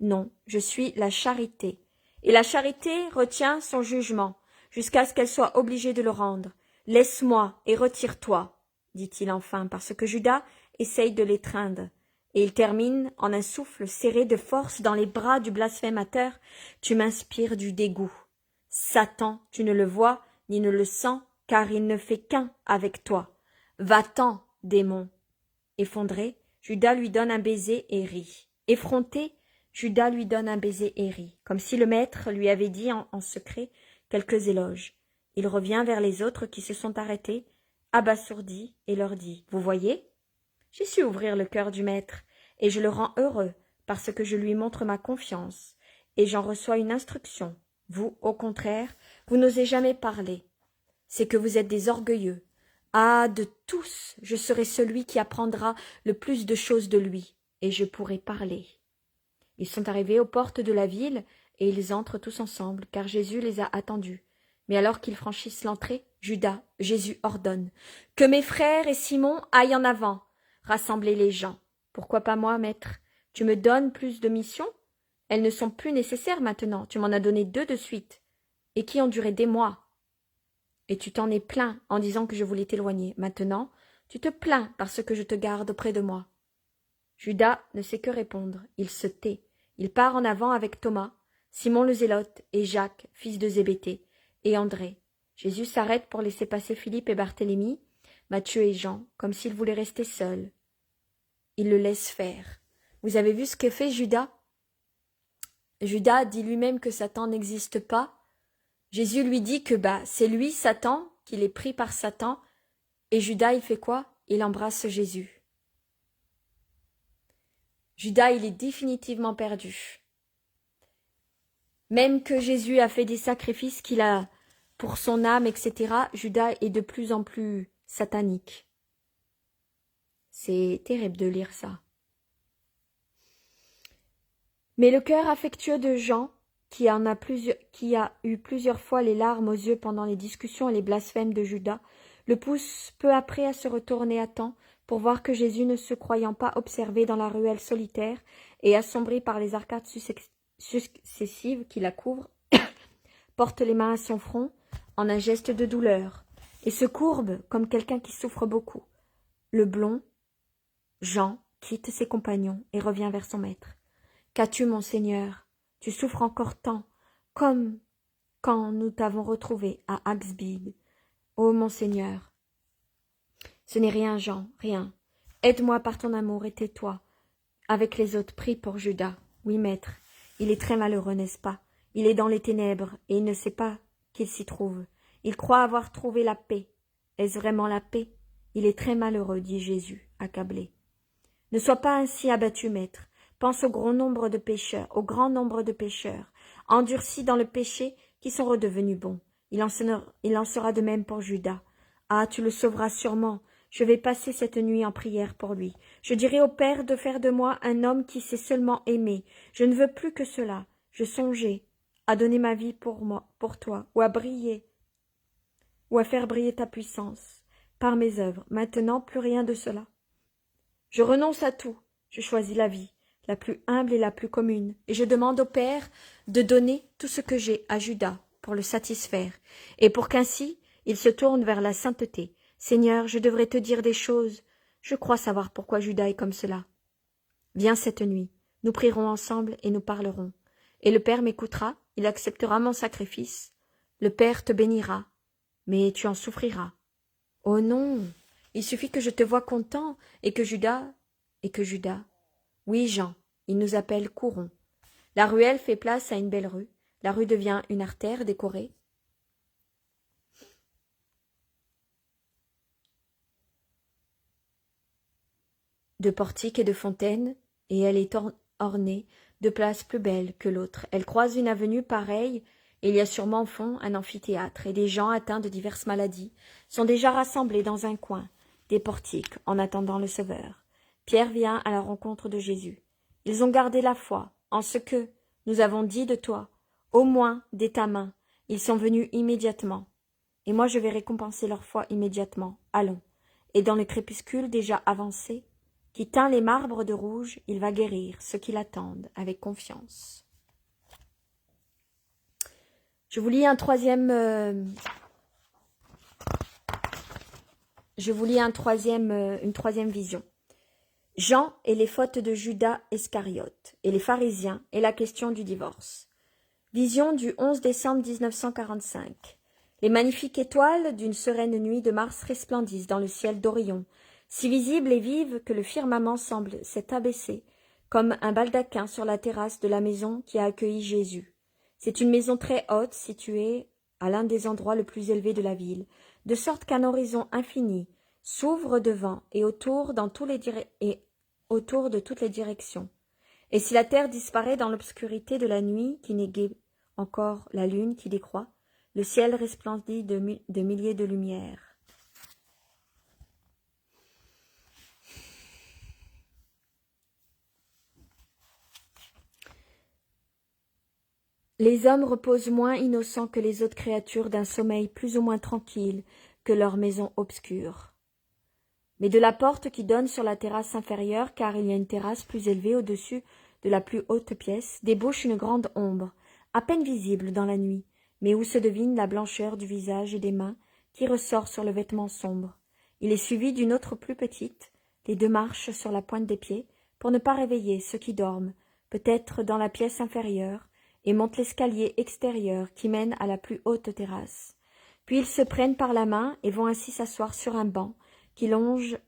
Non, je suis la charité. Et la charité retient son jugement, jusqu'à ce qu'elle soit obligée de le rendre. Laisse-moi et retire-toi, dit-il enfin, parce que Judas essaye de l'étreindre. Et il termine en un souffle serré de force dans les bras du blasphémateur. Tu m'inspires du dégoût. Satan, tu ne le vois ni ne le sens, car il ne fait qu'un avec toi. Va-t'en, démon. Effondré, Judas lui donne un baiser et rit. Effronté, Judas lui donne un baiser et rit, comme si le maître lui avait dit en secret quelques éloges. Il revient vers les autres qui se sont arrêtés, abasourdis, et leur dit « Vous voyez ? J'ai su ouvrir le cœur du maître, et je le rends heureux, parce que je lui montre ma confiance, et j'en reçois une instruction. Vous, au contraire, vous n'osez jamais parler. C'est que vous êtes des orgueilleux. Ah, de tous, je serai celui qui apprendra le plus de choses de lui, et je pourrai parler. » Ils sont arrivés aux portes de la ville, et ils entrent tous ensemble, car Jésus les a attendus. Mais alors qu'ils franchissent l'entrée, Jésus ordonne « Que mes frères et Simon aillent en avant, rassembler les gens. Pourquoi pas moi, maître? Tu me donnes plus de missions? Elles ne sont plus nécessaires maintenant, tu m'en as donné 2 de suite, et qui ont duré des mois. Et tu t'en es plaint en disant que je voulais t'éloigner. Maintenant, tu te plains parce que je te garde près de moi. » Judas ne sait que répondre, il se tait. Il part en avant avec Thomas, Simon le Zélote et Jacques, fils de Zébédée, et André. Jésus s'arrête pour laisser passer Philippe et Barthélemy, Matthieu et Jean, comme s'il voulait rester seul. Il le laisse faire. Vous avez vu ce que fait Judas? Judas dit lui-même que Satan n'existe pas. Jésus lui dit que c'est lui, Satan, qu'il est pris par Satan. Et Judas, il fait quoi? Il embrasse Jésus. Judas, il est définitivement perdu. Même que Jésus a fait des sacrifices qu'il a pour son âme, etc., Judas est de plus en plus satanique. C'est terrible de lire ça. Mais le cœur affectueux de Jean, qui a eu plusieurs fois les larmes aux yeux pendant les discussions et les blasphèmes de Judas, le pousse peu après à se retourner à temps pour voir que Jésus, ne se croyant pas observé dans la ruelle solitaire et assombri par les arcades successives qui la couvrent, porte les mains à son front en un geste de douleur et se courbe comme quelqu'un qui souffre beaucoup. Le blond, Jean, quitte ses compagnons et revient vers son maître. « Qu'as-tu, mon Seigneur? Tu souffres encore tant, comme quand nous t'avons retrouvé à Axbide. Ô mon Seigneur! » « Ce n'est rien, Jean, rien. Aide-moi par ton amour et tais-toi. » Avec les autres, prie pour Judas. « Oui, maître, il est très malheureux, n'est-ce pas? Il est dans les ténèbres et il ne sait pas qu'il s'y trouve. Il croit avoir trouvé la paix. Est-ce vraiment la paix? Il est très malheureux, dit Jésus, accablé. « Ne sois pas ainsi abattu, maître. Pense au grand nombre de pécheurs, endurcis dans le péché, qui sont redevenus bons. Il en sera de même pour Judas. Ah, tu le sauveras sûrement. Je vais passer cette nuit en prière pour lui. Je dirai au Père de faire de moi un homme qui sait seulement aimer. Je ne veux plus que cela. Je songeais à donner ma vie pour moi, pour toi, ou à briller, ou à faire briller ta puissance par mes œuvres. Maintenant, plus rien de cela. Je renonce à tout. Je choisis la vie, la plus humble et la plus commune, et je demande au Père de donner tout ce que j'ai à Judas pour le satisfaire, et pour qu'ainsi il se tourne vers la sainteté. Seigneur, je devrais te dire des choses. Je crois savoir pourquoi Judas est comme cela. Viens cette nuit, nous prierons ensemble et nous parlerons. Et le Père m'écoutera, il acceptera mon sacrifice. Le Père te bénira, mais tu en souffriras. Oh non, il suffit que je te vois content et que Judas. Oui, Jean, il nous appelle courons. La ruelle fait place à une belle rue. La rue devient une artère décorée. De portiques et de fontaines, et elle est ornée de places plus belles que l'autre. Elle croise une avenue pareille, et il y a sûrement au fond un amphithéâtre, et des gens atteints de diverses maladies sont déjà rassemblés dans un coin des portiques en attendant le Sauveur. Pierre vient à la rencontre de Jésus. Ils ont gardé la foi en ce que nous avons dit de toi, au moins dès ta main. Ils sont venus immédiatement, et moi je vais récompenser leur foi immédiatement. Allons. Et dans le crépuscule déjà avancé, qui teint les marbres de rouge, il va guérir ceux qui l'attendent avec confiance. Je vous lis une troisième vision. Jean et les fautes de Judas Iscariote et les pharisiens et la question du divorce. Vision du 11 décembre 1945. Les magnifiques étoiles d'une sereine nuit de mars resplendissent dans le ciel d'Orion, si visibles et vives que le firmament semble s'être abaissé, comme un baldaquin sur la terrasse de la maison qui a accueilli Jésus. C'est une maison très haute, située à l'un des endroits le plus élevés de la ville, de sorte qu'un horizon infini s'ouvre devant et autour de toutes les directions. Et si la terre disparaît dans l'obscurité de la nuit, qui n'égaye encore la lune qui décroît, le ciel resplendit de milliers de lumières. Les hommes reposent moins innocents que les autres créatures d'un sommeil plus ou moins tranquille que leur maison obscure. Mais de la porte qui donne sur la terrasse inférieure, car il y a une terrasse plus élevée au-dessus de la plus haute pièce, débouche une grande ombre, à peine visible dans la nuit, mais où se devine la blancheur du visage et des mains qui ressort sur le vêtement sombre. Il est suivi d'une autre plus petite, les deux marchent sur la pointe des pieds, pour ne pas réveiller ceux qui dorment, peut-être dans la pièce inférieure, et montent l'escalier extérieur qui mène à la plus haute terrasse. Puis ils se prennent par la main et vont ainsi s'asseoir sur un banc qui longe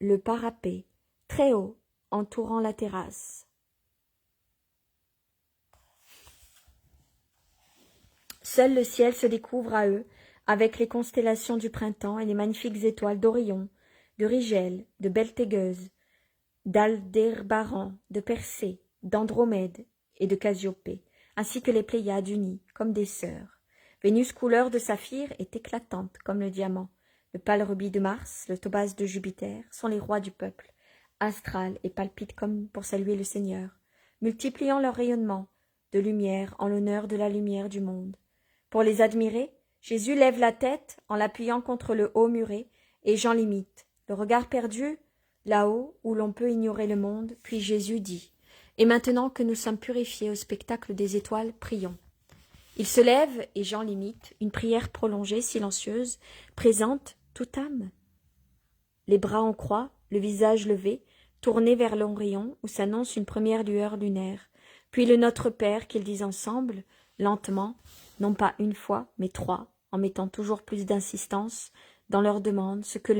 le parapet, très haut, entourant la terrasse. Seul le ciel se découvre à eux, avec les constellations du printemps et les magnifiques étoiles d'Orion, de Rigel, de Beltégeuse, d'Aldébaran, de Persée, d'Andromède et de Cassiopée, ainsi que les Pléiades unies, comme des sœurs. Vénus couleur de saphir est éclatante comme le diamant. Le pâle rubis de Mars, le topaze de Jupiter sont les rois du peuple, astral et palpitent comme pour saluer le Seigneur, multipliant leur rayonnement de lumière en l'honneur de la lumière du monde. Pour les admirer, Jésus lève la tête en l'appuyant contre le haut muret, et Jean l'imite, le regard perdu là-haut où l'on peut ignorer le monde, puis Jésus dit « Et maintenant que nous sommes purifiés au spectacle des étoiles, prions. » Il se lève, et Jean l'imite, une prière prolongée, silencieuse, présente toute âme. Les bras en croix, le visage levé, tourné vers l'Orion où s'annonce une première lueur lunaire, puis le Notre Père qu'ils disent ensemble, lentement, non pas une fois, mais trois, en mettant toujours plus d'insistance dans leur demande, ce que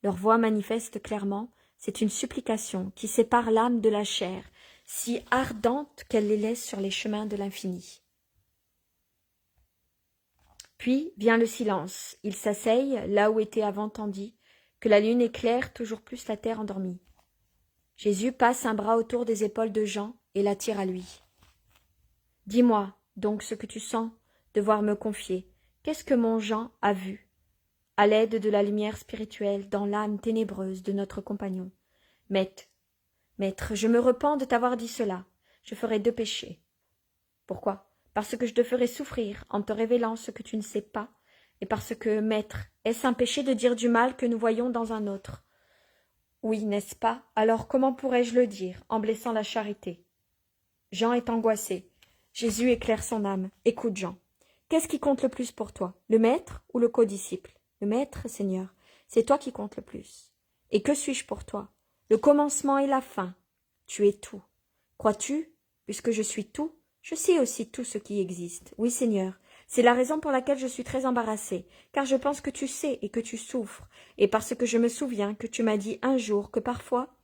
leur voix manifeste clairement, c'est une supplication qui sépare l'âme de la chair, si ardente qu'elle les laisse sur les chemins de l'infini. Puis vient le silence. Ils s'asseyent là où était avant tandis que la lune éclaire toujours plus la terre endormie. Jésus passe un bras autour des épaules de Jean et l'attire à lui. « Dis-moi donc ce que tu sens devoir me confier. Qu'est-ce que mon Jean a vu? à l'aide de la lumière spirituelle dans l'âme ténébreuse de notre compagnon. Maître, je me repens de t'avoir dit cela. Je ferai 2 péchés. Pourquoi? Parce que je te ferai souffrir en te révélant ce que tu ne sais pas, et parce que, maître, est-ce un péché de dire du mal que nous voyons dans un autre? Oui, n'est-ce pas? Alors comment pourrais-je le dire, en blessant la charité? Jean est angoissé. Jésus éclaire son âme. Écoute, Jean. Qu'est-ce qui compte le plus pour toi, le maître ou le codisciple? Le maître, Seigneur, c'est toi qui compte le plus. Et que suis-je pour toi? Le commencement et la fin. Tu es tout. Crois-tu, puisque je suis tout, je sais aussi tout ce qui existe. Oui, Seigneur, c'est la raison pour laquelle je suis très embarrassée, car je pense que tu sais et que tu souffres, et parce que je me souviens que tu m'as dit un jour que parfois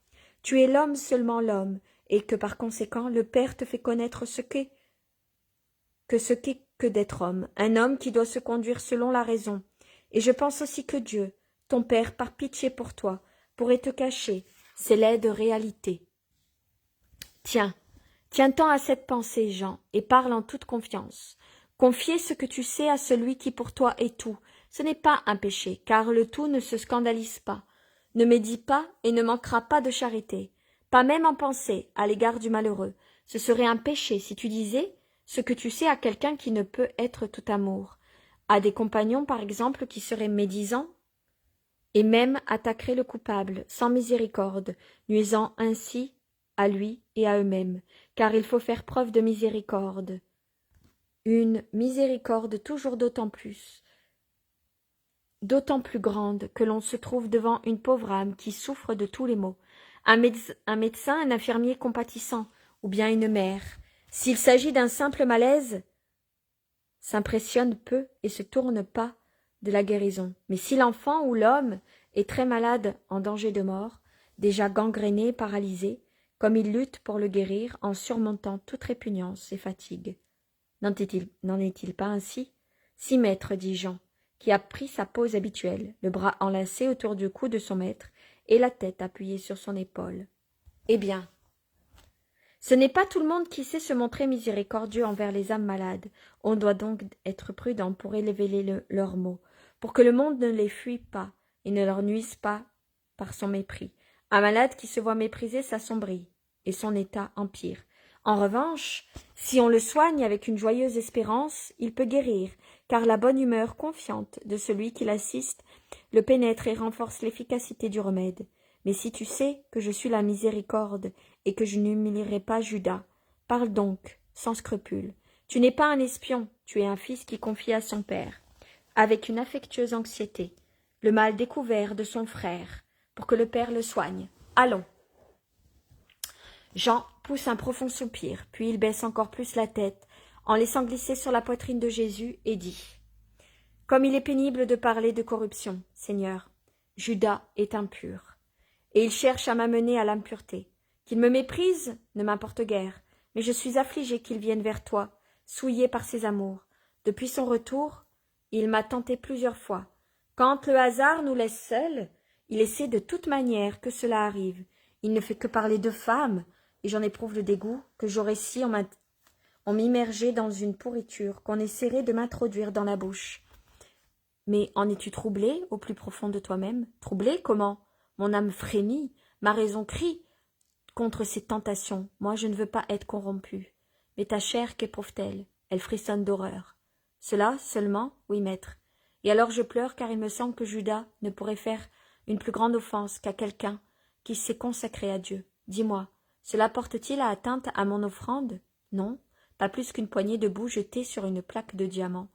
tu es l'homme seulement l'homme, et que par conséquent le Père te fait connaître ce qu'est que d'être homme, un homme qui doit se conduire selon la raison. Et je pense aussi que Dieu, ton Père, par pitié pour toi, pourrait te cacher ces laides réalités. Tiens-t'en à cette pensée, Jean, et parle en toute confiance. Confier ce que tu sais à celui qui pour toi est tout, ce n'est pas un péché, car le tout ne se scandalise pas, ne médit pas et ne manquera pas de charité, pas même en pensée à l'égard du malheureux. Ce serait un péché si tu disais ce que tu sais à quelqu'un qui ne peut être tout amour, à des compagnons par exemple qui seraient médisants, et même attaqueraient le coupable, sans miséricorde, nuisant ainsi à lui et à eux-mêmes, car il faut faire preuve de miséricorde. Une miséricorde toujours d'autant plus grande que l'on se trouve devant une pauvre âme qui souffre de tous les maux. Un médecin, un infirmier compatissant, ou bien une mère, s'il s'agit d'un simple malaise, s'impressionne peu et se tourne pas de la guérison. Mais si l'enfant ou l'homme est très malade, en danger de mort, déjà gangréné, paralysé, comme il lutte pour le guérir en surmontant toute répugnance et fatigue. N'en est-il pas ainsi? Si, maître, dit Jean, qui a pris sa pose habituelle, le bras enlacé autour du cou de son maître et la tête appuyée sur son épaule. Eh bien, ce n'est pas tout le monde qui sait se montrer miséricordieux envers les âmes malades. On doit donc être prudent pour élever leurs maux, pour que le monde ne les fuie pas et ne leur nuise pas par son mépris. Un malade qui se voit méprisé s'assombrit, et son état empire. En revanche, si on le soigne avec une joyeuse espérance, il peut guérir, car la bonne humeur confiante de celui qui l'assiste le pénètre et renforce l'efficacité du remède. Mais si tu sais que je suis la miséricorde et que je n'humilierai pas Judas, parle donc, sans scrupule. Tu n'es pas un espion, tu es un fils qui confie à son père, avec une affectueuse anxiété, le mal découvert de son frère, pour que le père le soigne. Allons. Jean pousse un profond soupir, puis il baisse encore plus la tête, en laissant glisser sur la poitrine de Jésus, et dit « Comme il est pénible de parler de corruption, Seigneur, Judas est impur, et il cherche à m'amener à l'impureté. Qu'il me méprise, ne m'importe guère, mais je suis affligé qu'il vienne vers toi, souillé par ses amours. Depuis son retour, il m'a tenté plusieurs fois. Quand le hasard nous laisse seuls, il essaie de toute manière que cela arrive. Il ne fait que parler de femmes, et j'en éprouve le dégoût, que j'aurais si on m'immergeait dans une pourriture, qu'on essaierait de m'introduire dans la bouche. Mais en es-tu troublé au plus profond de toi-même? Troublé comment? Mon âme frémit, ma raison crie contre ces tentations. Moi, je ne veux pas être corrompue. Mais ta chair, qu'éprouve-t-elle? Elle frissonne d'horreur. Cela seulement? Oui, maître. Et alors je pleure car il me semble que Judas ne pourrait faire une plus grande offense qu'à quelqu'un qui s'est consacré à Dieu. Dis-moi, cela porte-t-il à atteinte à mon offrande? Non, pas plus qu'une poignée de boue jetée sur une plaque de diamant.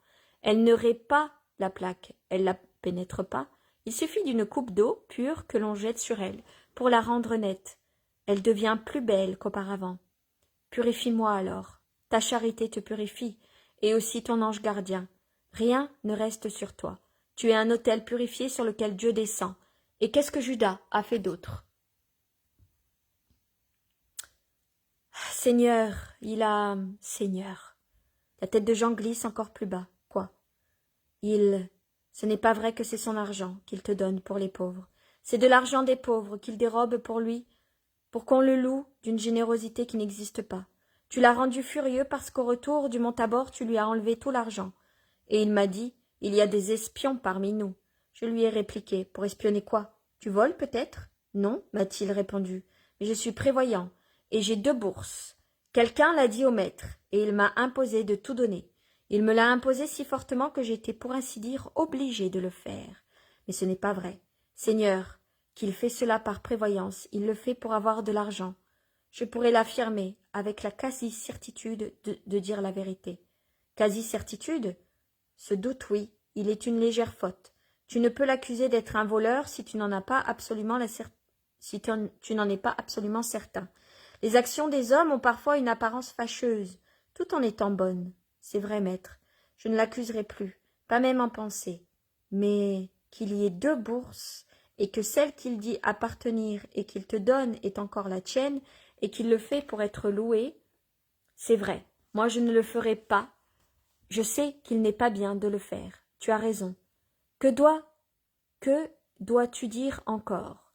Elle ne raie pas la plaque, elle la pénètre pas. Il suffit d'une coupe d'eau pure que l'on jette sur elle pour la rendre nette. Elle devient plus belle qu'auparavant. Purifie-moi alors. Ta charité te purifie, et aussi ton ange gardien. Rien ne reste sur toi. Tu es un autel purifié sur lequel Dieu descend. Et qu'est-ce que Judas a fait d'autre? Seigneur, Seigneur. La tête de Jean glisse encore plus bas. Quoi? Ce n'est pas vrai que c'est son argent qu'il te donne pour les pauvres. C'est de l'argent des pauvres qu'il dérobe pour lui, pour qu'on le loue d'une générosité qui n'existe pas. Tu l'as rendu furieux parce qu'au retour du mont Tabor, tu lui as enlevé tout l'argent. Et il m'a dit, il y a des espions parmi nous. Je lui ai répliqué. Pour espionner quoi? Tu voles peut-être? Non, m'a-t-il répondu. Mais je suis prévoyant, et j'ai 2 bourses. Quelqu'un l'a dit au maître, et il m'a imposé de tout donner. Il me l'a imposé si fortement que j'étais pour ainsi dire obligé de le faire. Mais ce n'est pas vrai. Seigneur, qu'il fait cela par prévoyance, il le fait pour avoir de l'argent. Je pourrais l'affirmer, avec la quasi-certitude de dire la vérité. Quasi-certitude? Ce doute, oui, il est une légère faute. Tu ne peux l'accuser d'être un voleur si tu n'en as pas absolument si tu n'en es pas absolument certain. Les actions des hommes ont parfois une apparence fâcheuse, tout en étant bonnes. C'est vrai, maître, je ne l'accuserai plus, pas même en pensée. Mais qu'il y ait 2 bourses, et que celle qu'il dit appartenir et qu'il te donne est encore la tienne, et qu'il le fait pour être loué, c'est vrai, moi je ne le ferai pas. Je sais qu'il n'est pas bien de le faire. Tu as raison. Que dois-tu dire encore?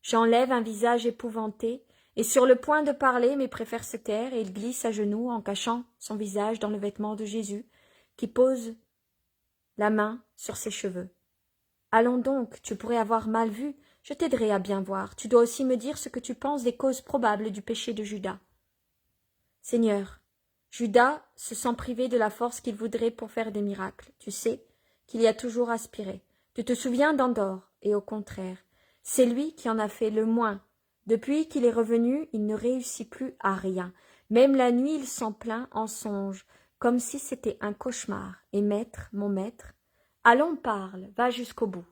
J'enlève un visage épouvanté, et sur le point de parler, mais préfère se taire, et il glisse à genoux en cachant son visage dans le vêtement de Jésus, qui pose la main sur ses cheveux. Allons donc, tu pourrais avoir mal vu, je t'aiderai à bien voir. Tu dois aussi me dire ce que tu penses des causes probables du péché de Judas. Seigneur, Judas se sent privé de la force qu'il voudrait pour faire des miracles. Tu sais qu'il y a toujours aspiré. Tu te souviens d'Andor, et au contraire, c'est lui qui en a fait le moins. Depuis qu'il est revenu, il ne réussit plus à rien. Même la nuit, il s'en plaint en songe, comme si c'était un cauchemar. Et maître, mon maître, allons, parle, va jusqu'au bout.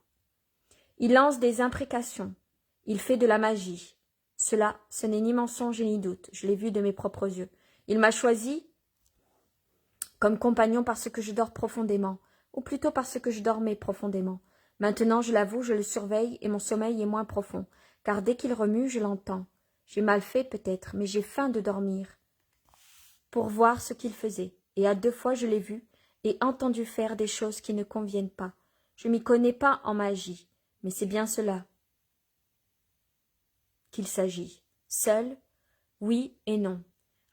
Il lance des imprécations. Il fait de la magie. Cela, ce n'est ni mensonge ni doute. Je l'ai vu de mes propres yeux. Il m'a choisi comme compagnon parce que je dors profondément, ou plutôt parce que je dormais profondément. Maintenant, je l'avoue, je le surveille et mon sommeil est moins profond, car dès qu'il remue, je l'entends. J'ai mal fait peut-être, mais j'ai faim de dormir pour voir ce qu'il faisait, et à 2 fois je l'ai vu et entendu faire des choses qui ne conviennent pas. Je m'y connais pas en magie, mais c'est bien cela qu'il s'agit. Seul? Oui et non.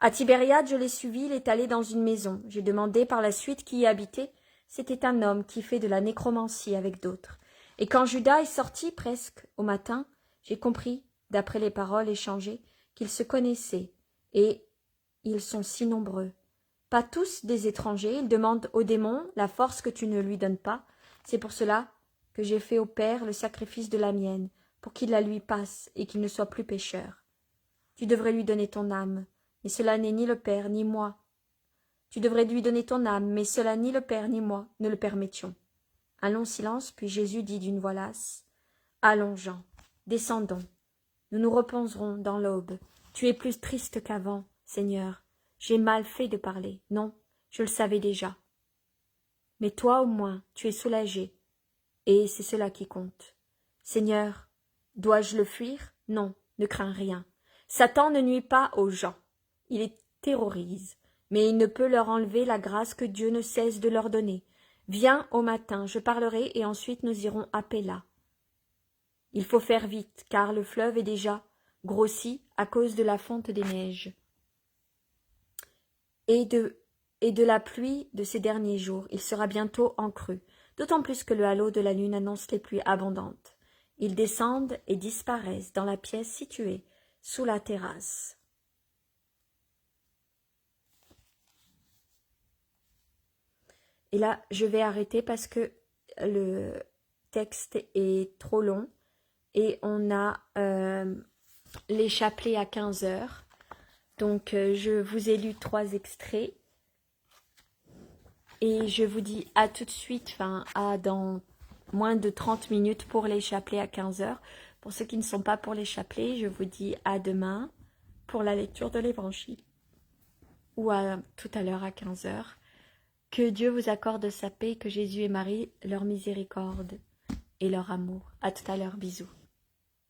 À Tibériade, je l'ai suivi, il est allé dans une maison. J'ai demandé par la suite qui y habitait. C'était un homme qui fait de la nécromancie avec d'autres. Et quand Judas est sorti presque au matin, j'ai compris, d'après les paroles échangées, qu'ils se connaissaient. Et ils sont si nombreux. Pas tous des étrangers, ils demandent au démon la force que tu ne lui donnes pas. C'est pour cela que j'ai fait au Père le sacrifice de la mienne, pour qu'il la lui passe et qu'il ne soit plus pécheur. Tu devrais lui donner ton âme, mais cela n'est ni le Père ni moi. Tu devrais lui donner ton âme, mais cela ni le Père ni moi ne le permettions. Un long silence, puis Jésus dit d'une voix lasse, « Allons, Jean, descendons. Nous nous reposerons dans l'aube. Tu es plus triste qu'avant, Seigneur. J'ai mal fait de parler. Non, je le savais déjà. Mais toi, au moins, tu es soulagé. Et c'est cela qui compte. Seigneur, dois-je le fuir? Non, ne crains rien. Satan ne nuit pas aux gens. Il les terrorise, mais il ne peut leur enlever la grâce que Dieu ne cesse de leur donner. Viens au matin, je parlerai, et ensuite nous irons à Péla. Il faut faire vite, car le fleuve est déjà grossi à cause de la fonte des neiges et de la pluie de ces derniers jours. Il sera bientôt en crue, d'autant plus que le halo de la lune annonce les pluies abondantes. Ils descendent et disparaissent dans la pièce située sous la terrasse. Et là, je vais arrêter parce que le texte est trop long et on a les chapelets à 15 heures. Donc, je vous ai lu 3 extraits et je vous dis à tout de suite, à dans moins de 30 minutes pour les chapelets à 15 heures. Pour ceux qui ne sont pas pour les chapelets, je vous dis à demain pour la lecture de l'Évangile ou à tout à l'heure à 15 heures. Que Dieu vous accorde sa paix, que Jésus et Marie leur miséricorde et leur amour. À tout à l'heure, bisous.